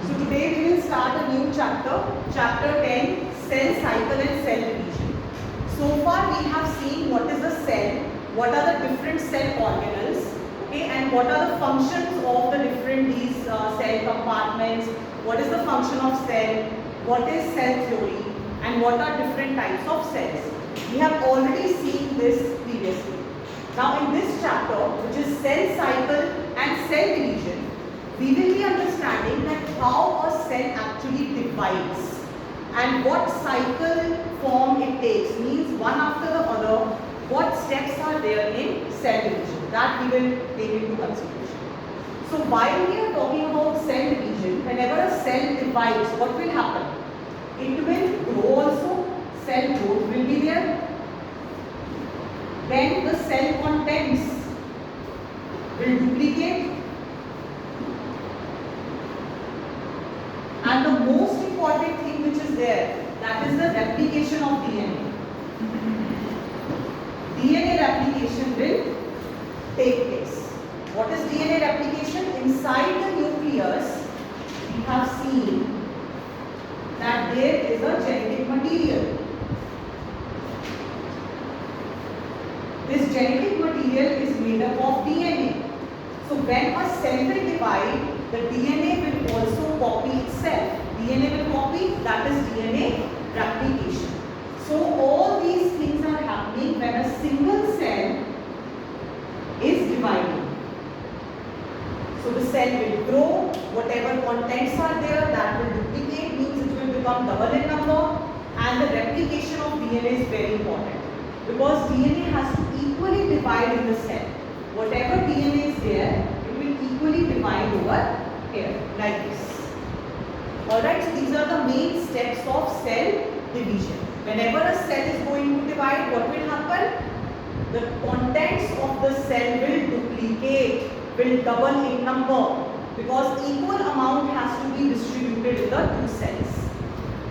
So today we will start a new chapter, chapter 10, cell cycle and cell division. So far we have seen what is the cell, what are the different cell organelles, okay, and what are the functions of the different these cell compartments, what is the function of cell, what is cell theory, and what are different types of cells. We have already seen this previously. Now in this chapter, which is cell cycle and cell division, we will be understanding that how a cell actually divides and what cycle form it takes, means one after the other, what steps are there in cell division, that we will take into consideration. So while we are talking about cell division, whenever a cell divides, what will happen? It will grow also, cell growth will be there. Then the cell contents will duplicate. And the most important thing which is there, that is the replication of DNA. DNA replication will take place. What is DNA replication? Inside the nucleus, we have seen that there is a genetic material. This genetic material is made up of DNA. So when a cell will divide, the DNA will also copy itself. DNA will copy, that is DNA replication. So all these things are happening when a single cell is dividing. So the cell will grow, whatever contents are there, that will duplicate, means it will become double in number, and the replication of DNA is very important because DNA has to equally divide in the cell. Whatever DNA is there, it will equally divide over here, like this. Alright, so these are the main steps of cell division. Whenever a cell is going to divide, what will happen? The contents of the cell will duplicate, will double in number, because equal amount has to be distributed in the two cells.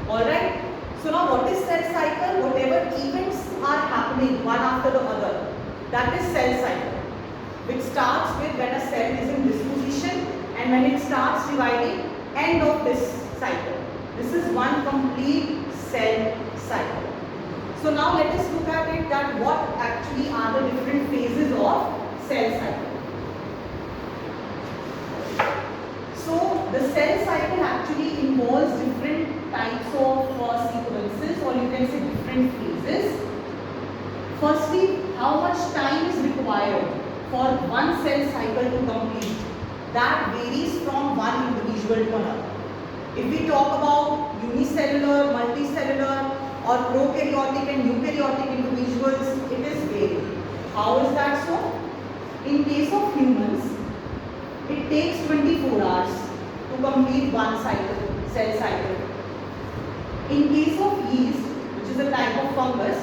Alright, so now what is cell cycle? Whatever events are happening one after the other, that is cell cycle, which starts with when a cell is in this position and when it starts dividing, end of this cycle. This is one complete cell cycle. So now let us look at it, that what actually are the different phases of cell cycle. So the cell cycle actually involves different types of sequences, or you can say different phases. Firstly, how much time is required for one cell cycle to complete? That varies from one individual to another. If we talk about unicellular, multicellular, or prokaryotic and eukaryotic individuals, it is varied. How is that so? In case of humans, it takes 24 hours to complete one cycle, cell cycle. In case of yeast, which is a type of fungus,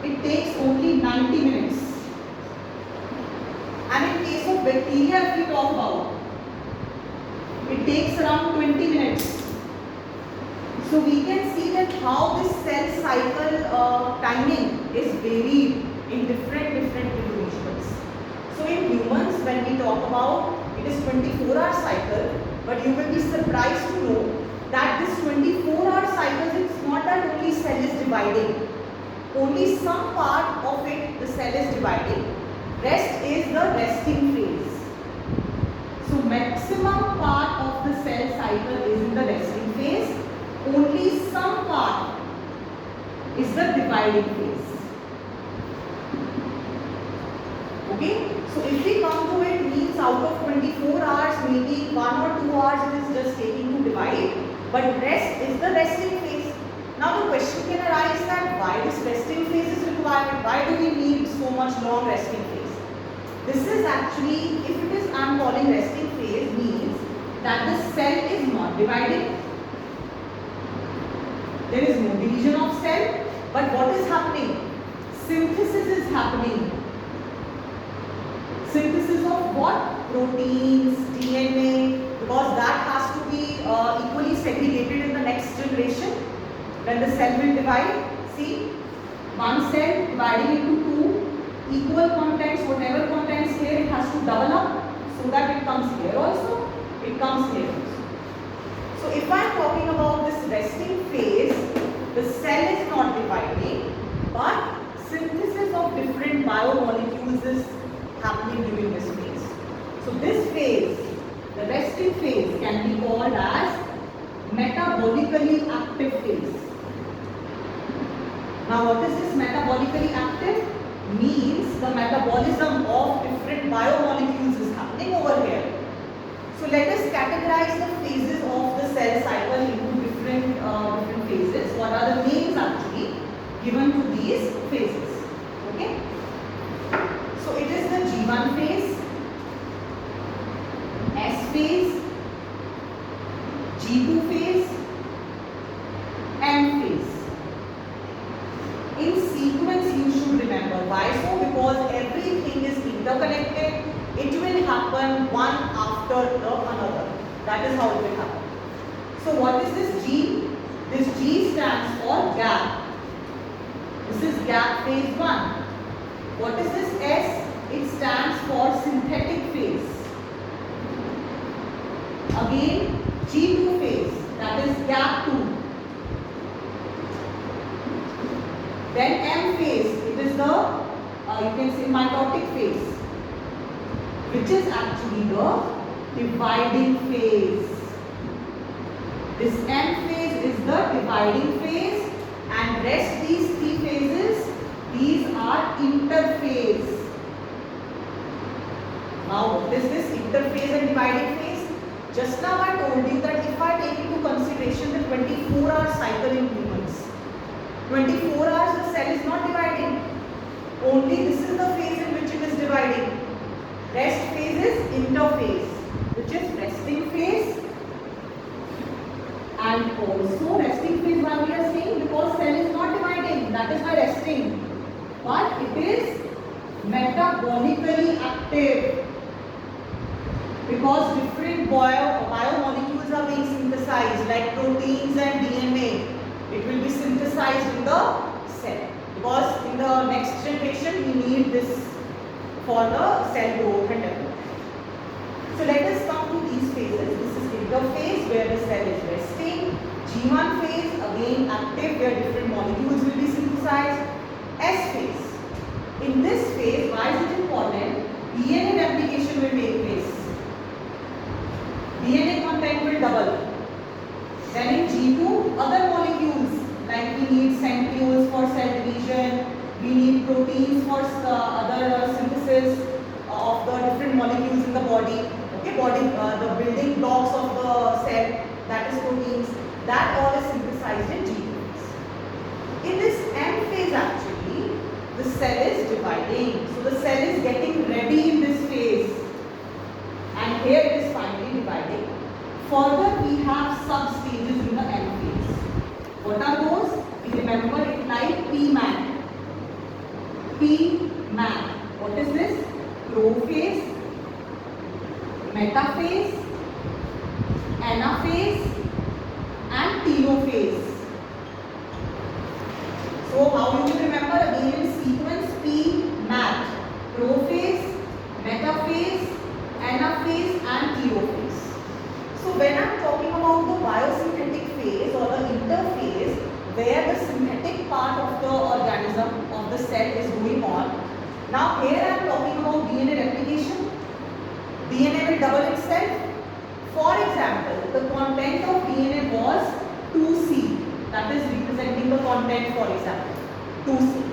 it takes only 90 minutes. And in case of bacteria, if we talk about, it takes around 20 minutes. So we can see that how this cell cycle timing is varied in different individuals. So in humans, when we talk about, it is 24-hour cycle, but you will be surprised to know that this 24-hour cycle, it's not that only cell is dividing. Only some part of it the cell is dividing. Rest is the resting phase. So maximum part of the cell cycle is in the resting phase. Only some part is the dividing phase. Okay? So if we come to it, means out of 24 hours, maybe 1 or 2 hours it is just taking to divide. But rest is the resting phase. Now the question can arise that why this resting phase is required? Why do we need so much long resting phase? This is actually, if it is I am calling resting phase, means that the cell is not dividing. There is no division of cell, but what is happening? Synthesis is happening. Synthesis of what? Proteins, DNA, because that has to be equally segregated in the next generation. When the cell will divide, see, one cell dividing into two, equal contents, whatever contents here, it has to double up so that it comes here also, it comes here also. So happening during this phase. So this phase, the resting phase, can be called as metabolically active phase. Now what is this metabolically active? Means the metabolism of different biomolecules is happening over here. So let us categorize the phases of the cell cycle into different phases. What are the names actually given to these phases? Okay. So it is the G1 phase, S phase, G2 phase, M phase. In sequence you should remember. Why so? Because everything is interconnected. It will happen one after the another. That is how it will happen. So what is this G? This G stands for gap. This is gap phase 1. What is this S? It stands for synthetic phase. Again G2 phase, that is gap 2. Then M phase, it is the you can say mitotic phase, which is actually the dividing phase. This M phase is the dividing phase, and rest these three phases, these are interphase. Now what is this interphase and dividing phase? Just now I told you that if I take into consideration the 24-hour cycle in humans, 24 hours the cell is not dividing. Only this is the phase in which it is dividing. Rest phase is interphase, which is resting phase. And also resting phase, why we are saying? Because cell is not dividing, that is why resting. But it is metabolically active, because different biomolecules are being synthesized, like proteins and DNA. It will be synthesized in the cell, because in the next generation we need this for the cell growth and development. So let us come to these phases. This is interphase, where the cell is resting. G1 phase, again active, where different molecules will be synthesized. S phase. In this phase, why is it important? DNA replication will take place. DNA content will double. Then in G2, other molecules, like we need centrioles for cell division, we need proteins for other synthesis of the different molecules in the body. Okay, the building blocks of the cell, that is proteins, that all is synthesized in G2 phase. In this M phase actually, the cell is dividing. So the cell is getting ready in this phase, and here it is finally dividing. Further, we have sub-stages in the M phase. What are those? We remember it like PMAN. PMAN. What is this? Prophase, metaphase, anaphase, and telophase. So, how you will remember? Again in sequence: PMAN, prophase, metaphase, anaphase, and telophase. So when I am talking about the biosynthetic phase or the interphase, where the synthetic part of the organism of the cell is going on. Now here I am talking about DNA replication. DNA will double itself. For example, the content of DNA was 2C. That is representing the content, for example, 2C.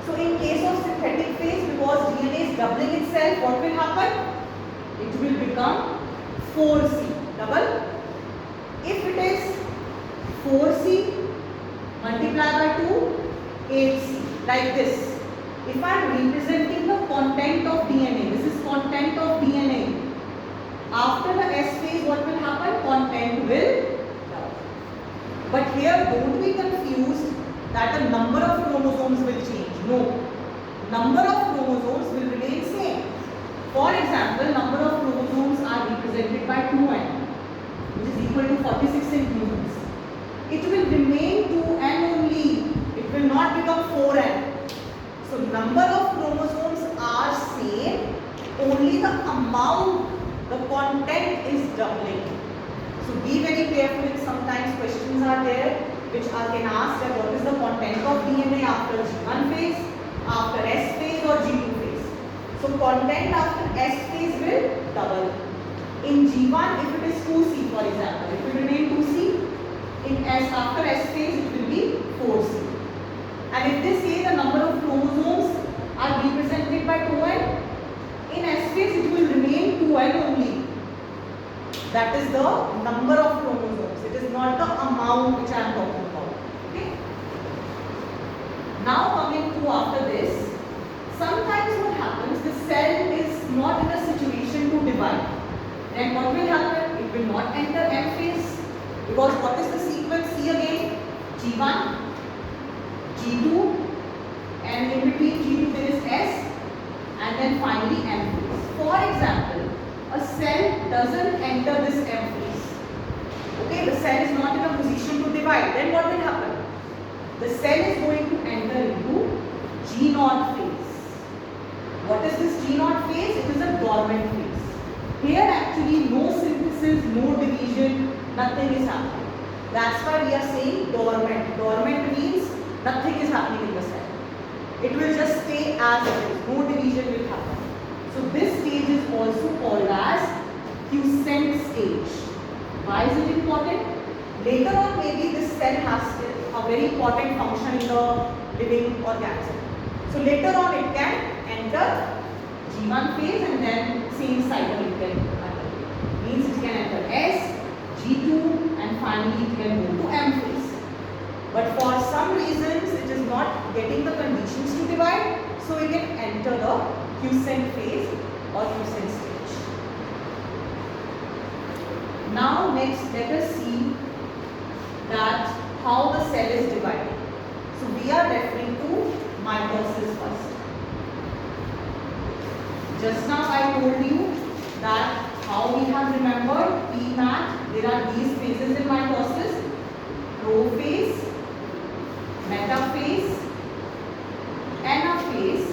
So in case of synthetic phase, because DNA is doubling itself, what will happen? It will become 4C. Double. If it is 4C multiplied by 2, 8C, like this. If I am representing the content of DNA, this is content of DNA. After the S phase, what will happen? Content will double. But here, don't be confused that the number of chromosomes will change. No. Number of chromosomes will remain same. For example, number of chromosomes are represented by 2n. Which is equal to 46 in humans. It will remain 2n only. It will not become 4n. So number of chromosomes are same. Only the amount, the content is doubling. So be very careful. If sometimes questions are there which I can ask that what is the content of DNA after G1 phase, after S phase or G2 phase. So content after S phase will double. In G1, if it is 2C, for example, it will remain 2C. In S, after S phase, it will be 4C. And if they say the number of chromosomes are represented by 2n, in S phase it will remain 2n only. That is the number of chromosomes. It is not the amount which I am talking about. Okay. Now coming to after this, sometimes what happens, the cell is not in a situation to divide. Then what will happen? It will not enter M phase, because what is the sequence? See again, G1, G2, and in between G2 there is S, and then finally M phase. For example, a cell doesn't enter this M phase. Okay, the cell is not in a position to divide. Then what will happen? The cell is going to enter into G0 phase. What is this G0 phase? It is a dormant phase. Here actually no synthesis, no division, nothing is happening. That's why we are saying dormant. Dormant means nothing is happening in the cell. It will just stay as it is. No division will happen. So this stage is also called as quiescent stage. Why is it important? Later on maybe this cell has a very important function in the living organism. So later on it can enter G1 phase and then same cycle it can enter. Means it can enter S, G2 and finally it can move to M phase. But for some reasons it is not getting the conditions to divide, so it can enter the quiescent phase or quiescent stage. Now next let us see that how the cell is divided. So we are referring to mitosis first. Just now I told you that how we have remembered PMAT, there are these phases in mitosis: prophase, metaphase, anaphase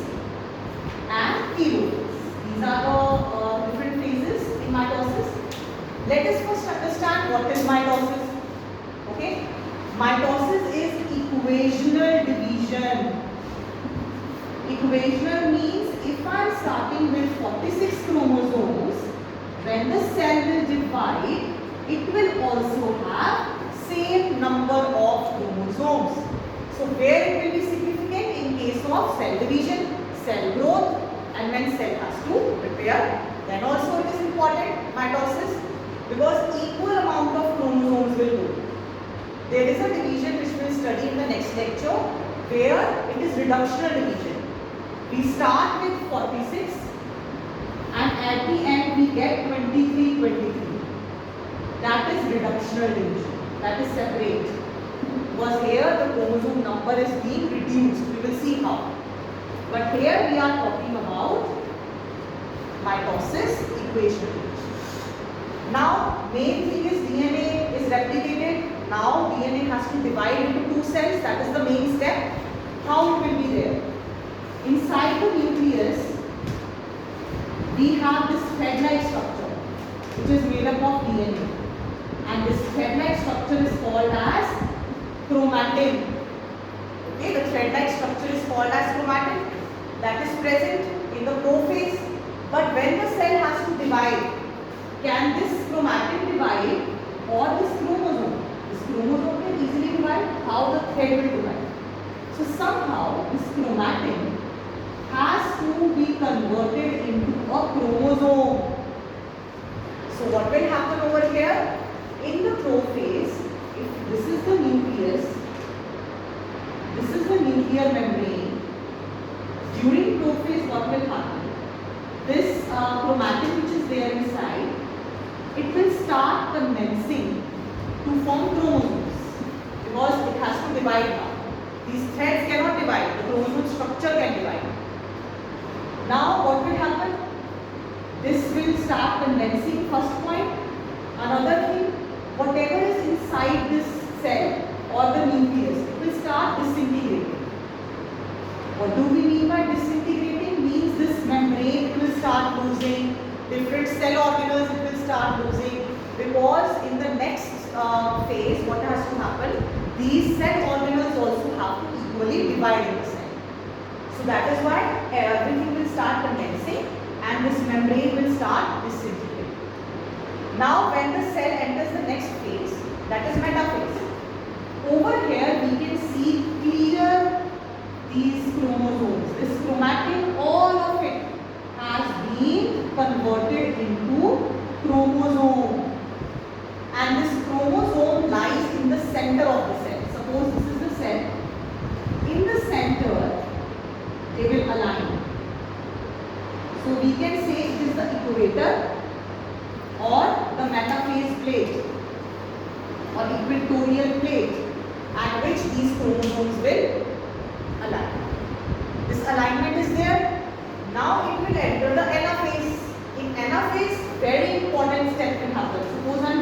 and telophase. These are the different phases in mitosis. Let us first understand what is mitosis. Okay, mitosis is equational division. Equational means if I am starting with 46 chromosomes, when the cell will divide, it will also have same number of chromosomes. So where it will be significant? In case of cell division, cell growth, and when cell has to repair, then also it is important, mitosis, because equal amount of chromosomes will go. There is a division which we will study in the next lecture, where it is reductional division. We start with 46 and at the end we get 23, 23. That is reductional division. That is separate. Because here the chromosome number is being reduced. We will see how. But here we are talking about mitosis, equational division. Now main thing is DNA is replicated. Now DNA has to divide into two cells. That is the main step. How it will be there? Inside the nucleus, we have this thread-like structure, which is made up of DNA. And this thread-like structure is called as chromatin. Okay, the thread-like structure is called as chromatin. That is present in the prophase. But when the cell has to divide, can this chromatin divide or this chromosome? This chromosome can easily divide. How the thread will divide? So somehow this chromatin has to be converted into a chromosome. So what will happen over here? In the prophase, if this is the nucleus, this is the nuclear membrane. During prophase, what will happen? This chromatin which is there inside, it will start condensing to form chromosomes, because it has to divide now. These threads cannot divide, the chromosome structure can divide. Now what will happen? This will start condensing, first point. Another thing, whatever is inside this cell or the nucleus, it will start disintegrating. What do we mean by disintegrating? Means this membrane will start losing, different cell organelles it will start losing, because in the next phase what has to happen? These cell organelles also have to equally divide in the cell. So that is why everything will start condensing and this membrane will start disintegrating. Now when the cell enters the next phase, that is metaphase. Over here we can see clear these chromosomes. This chromatin, all of it has been converted into chromosome. And this chromosome lies in the center of the cell. Suppose this is the cell. In the center, they will align. So we can say it is the equator or the metaphase plate or equatorial plate at which these chromosomes will align. This alignment is there. Now it will enter the anaphase. In anaphase, very important step will happen. Suppose I